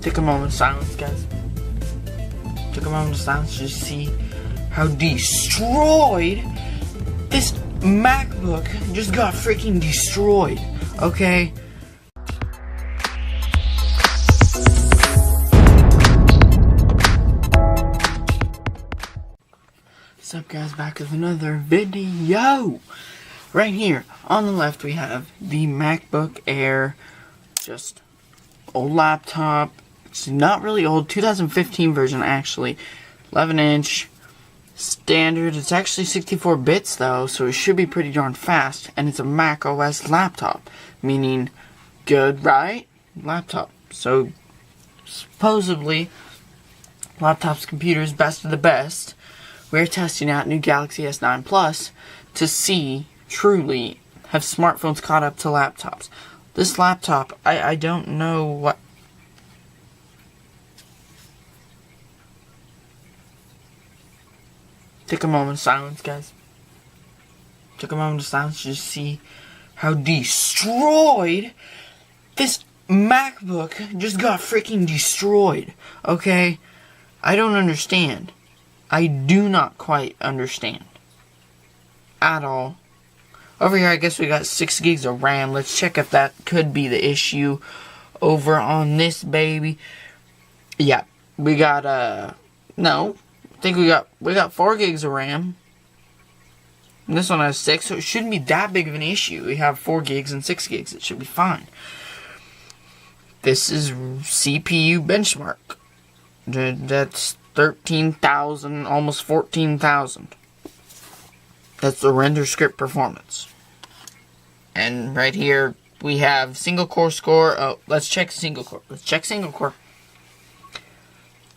Take a moment of silence, guys. Take a moment of silence to see how destroyed this MacBook just got freaking destroyed. Okay? What's up, guys? Back with another video. Right here on the left we have the MacBook Air, just old laptop. It's not really old, 2015 version actually, 11-inch, standard. It's actually 64 bits though, so it should be pretty darn fast, and it's a Mac OS laptop, meaning good, right? Laptop. So supposedly, laptops, computers, best of the best. We're testing out new Galaxy S9 Plus to see, truly, have smartphones caught up to laptops. This laptop, I don't know what... Take a moment of silence, guys. Take a moment of silence to just see how destroyed this MacBook just got freaking destroyed. Okay? I don't understand. I do not quite understand. At all. Over here, I guess we got 6 gigs of RAM. Let's check if that could be the issue over on this baby. Yeah, we got, no. I think we got 4 gigs of RAM. And this one has 6, so it shouldn't be that big of an issue. We have 4 gigs and 6 gigs. It should be fine. This is CPU benchmark. That's 13,000, almost 14,000. That's the render script performance. And right here, we have single core score. Oh, let's check single core. Let's check single core.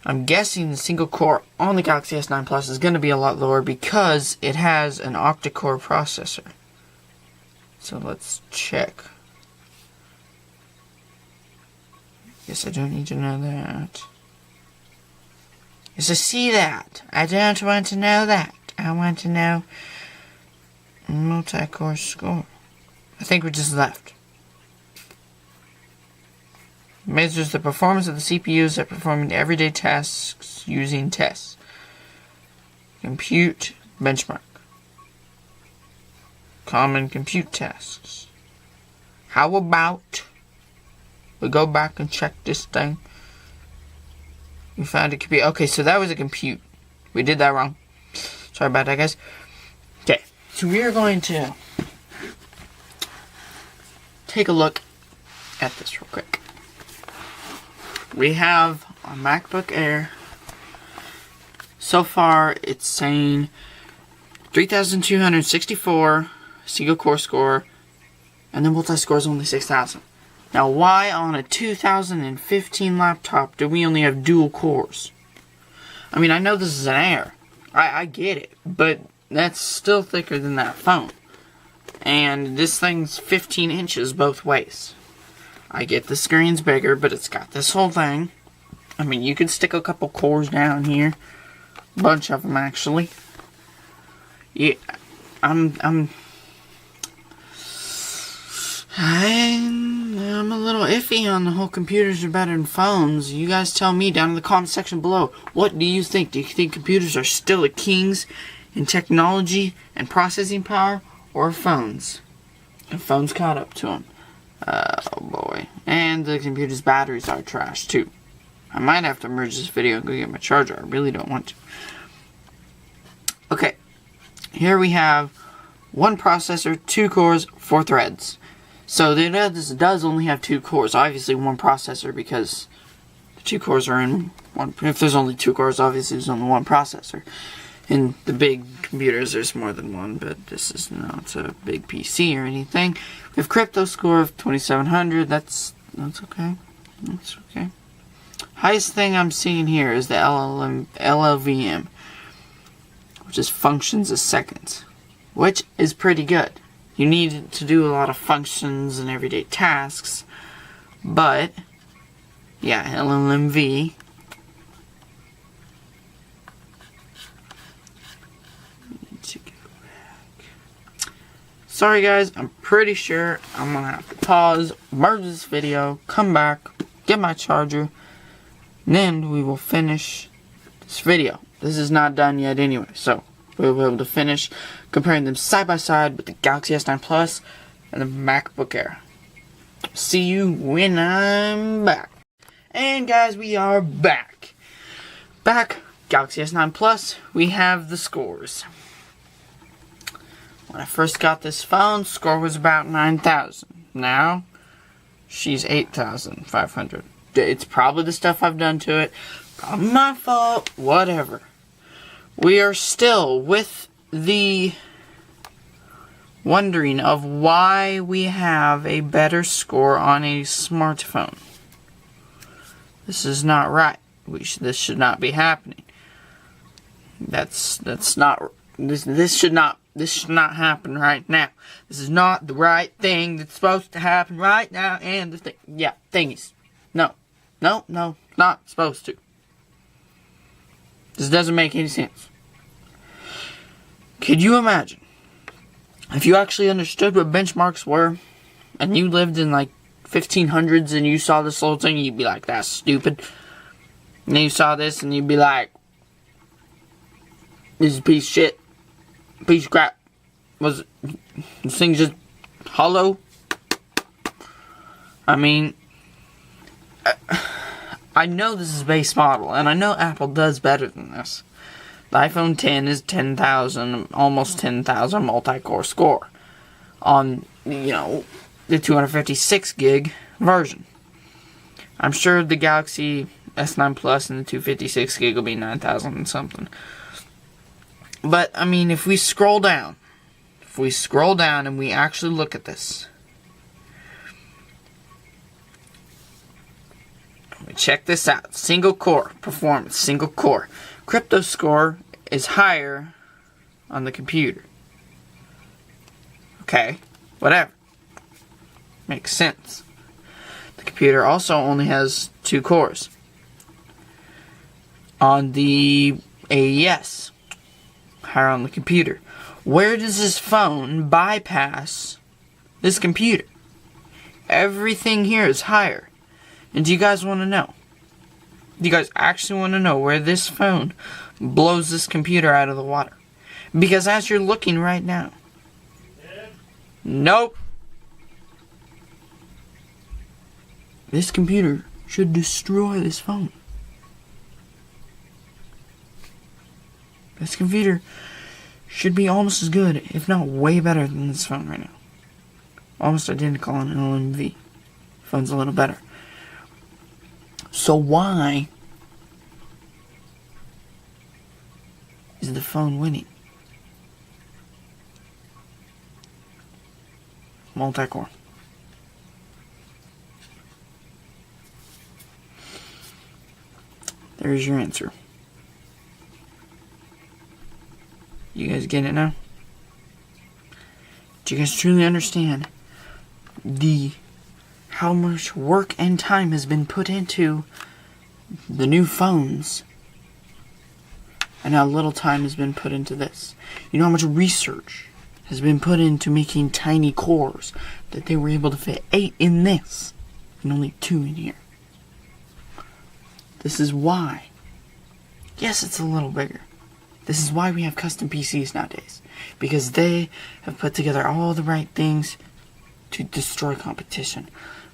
I'm guessing the single core on the Galaxy S9 Plus is going to be a lot lower because it has an octa-core processor. So let's check. Guess I don't need to know that. Yes, I see that. I don't want to know that. I want to know multi-core score. I think we just left. Measures the performance of the CPUs at performing everyday tasks using tests. Compute benchmark. Common compute tasks. How about we go back and check this thing? We found a compute. Okay, so that was a compute. We did that wrong. Sorry about that, guys. Okay, so we are going to take a look at this real quick. We have our MacBook Air. So far, it's saying 3,264 single core score, and the multi-score is only 6,000. Now, why on a 2015 laptop do we only have dual cores? I mean, I know this is an Air. I get it, but that's still thicker than that phone. And this thing's 15 inches both ways. I get the screen's bigger, but it's got this whole thing. I mean, you could stick a couple cores down here. A bunch of them, actually. Yeah, I'm a little iffy on the whole computers are better than phones. You guys tell me down in the comment section below. What do you think? Do you think computers are still the kings in technology and processing power, or phones? And phones caught up to them. Oh boy. And the computer's batteries are trash too. I might have to merge this video and go get my charger. I really don't want to. Okay. Here we have 1 processor, 2 cores, 4 threads. So this does only have 2 cores. Obviously 1 processor because the 2 cores are in one. If there's only 2 cores, obviously there's only 1 processor. In the big computers, there's more than 1, but this is not a big PC or anything. We have crypto score of 2700. That's okay. That's okay. Highest thing I'm seeing here is the LLVM, which is functions a second, which is pretty good. You need to do a lot of functions and everyday tasks, but yeah, LLMV. Sorry guys, I'm pretty sure I'm gonna have to pause, merge this video, come back, get my charger, And then we will finish this video. This is not done yet anyway, so we'll be able to finish comparing them side by side with the Galaxy S9 Plus and the MacBook Air. See you when I'm back. And guys, we are back. Galaxy S9 Plus, we have the scores. When I first got this phone, score was about 9,000. Now, she's 8,500. It's probably the stuff I've done to it. Probably my fault. Whatever. We are still with the wondering of why we have a better score on a smartphone. This is not right. This should not be happening. This should not happen right now. This is not the right thing that's supposed to happen right now. And the thingies. No, not supposed to. This doesn't make any sense. Could you imagine if you actually understood what benchmarks were, and you lived in like 1500s and you saw this little thing, you'd be like, that's stupid. And then you saw this and you'd be like, this is a piece of shit. Piece of crap. Was this thing just hollow? I mean, I know this is base model, and I know Apple does better than this. The iPhone 10 is 10,000, almost 10,000 multi-core score on, the 256 gig version. I'm sure the Galaxy S9 Plus and the 256 gig will be 9,000 and something. But, I mean, if we scroll down and we actually look at this, check this out. Single core performance, single core. Crypto score is higher on the computer. Okay, whatever. Makes sense. The computer also only has 2 cores. On the AES, higher on the computer. Where does this phone bypass this computer? Everything here is higher. And do you guys want to know? Do you guys actually want to know where this phone blows this computer out of the water? Because as you're looking right now, nope. This computer should destroy this phone. This computer should be almost as good, if not way better than this phone right now. Almost identical on an LMV. Phone's a little better. So why is the phone winning? Multi-core. There's your answer. You guys get it now? Do you guys truly understand how much work and time has been put into the new phones, and how little time has been put into this? You know how much research has been put into making tiny cores that they were able to fit 8 in this and only 2 in here. This is why. Yes, it's a little bigger. This is why we have custom PCs nowadays, because they have put together all the right things to destroy competition.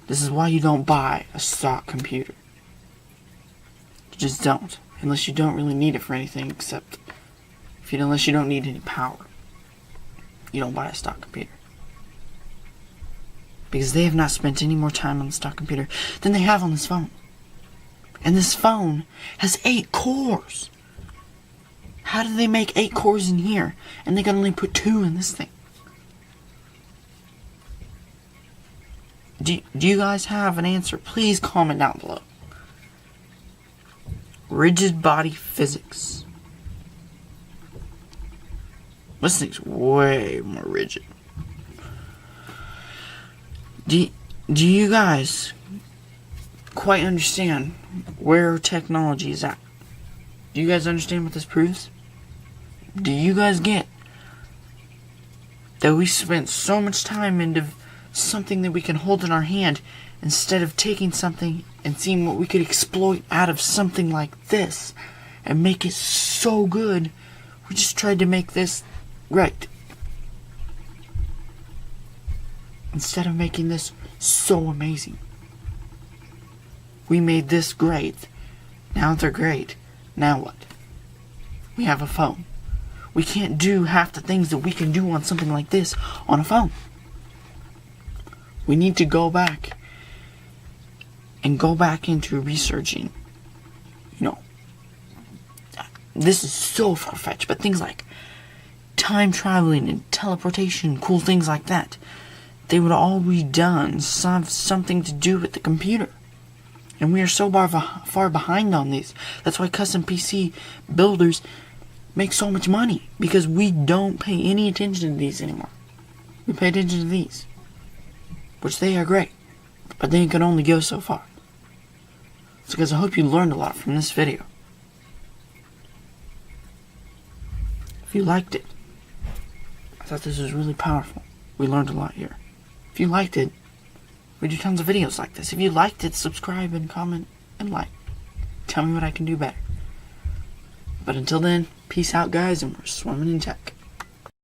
This is why you don't buy a stock computer. You just don't. Unless you don't really need it for anything, unless you don't need any power. You don't buy a stock computer. Because they have not spent any more time on the stock computer than they have on this phone. And this phone has 8 cores. How do they make 8 cores in here, and they can only put 2 in this thing? Do you guys have an answer? Please comment down below. Rigid body physics. This thing's way more rigid. Do you guys quite understand where technology is at? Do you guys understand what this proves? Do you guys get that we spent so much time into something that we can hold in our hand instead of taking something and seeing what we could exploit out of something like this and make it so good, we just tried to make this great. Instead of making this so amazing. We made this great. Now they're great. Now what? We have a phone. We can't do half the things that we can do on something like this on a phone. We need to go back into researching, this is so far-fetched, but things like time traveling and teleportation, cool things like that, they would all be done, have something to do with the computer. And we are so far behind on these. That's why custom PC builders make so much money, because we don't pay any attention to these anymore. We pay attention to these, which they are great, but they can only go so far. So guys, I hope you learned a lot from this video. If you liked it, I thought this was really powerful. We learned a lot here. If you liked it, we do tons of videos like this. If you liked it, subscribe and comment and like. Tell me what I can do better. But until then, peace out guys, and we're swimming in tech.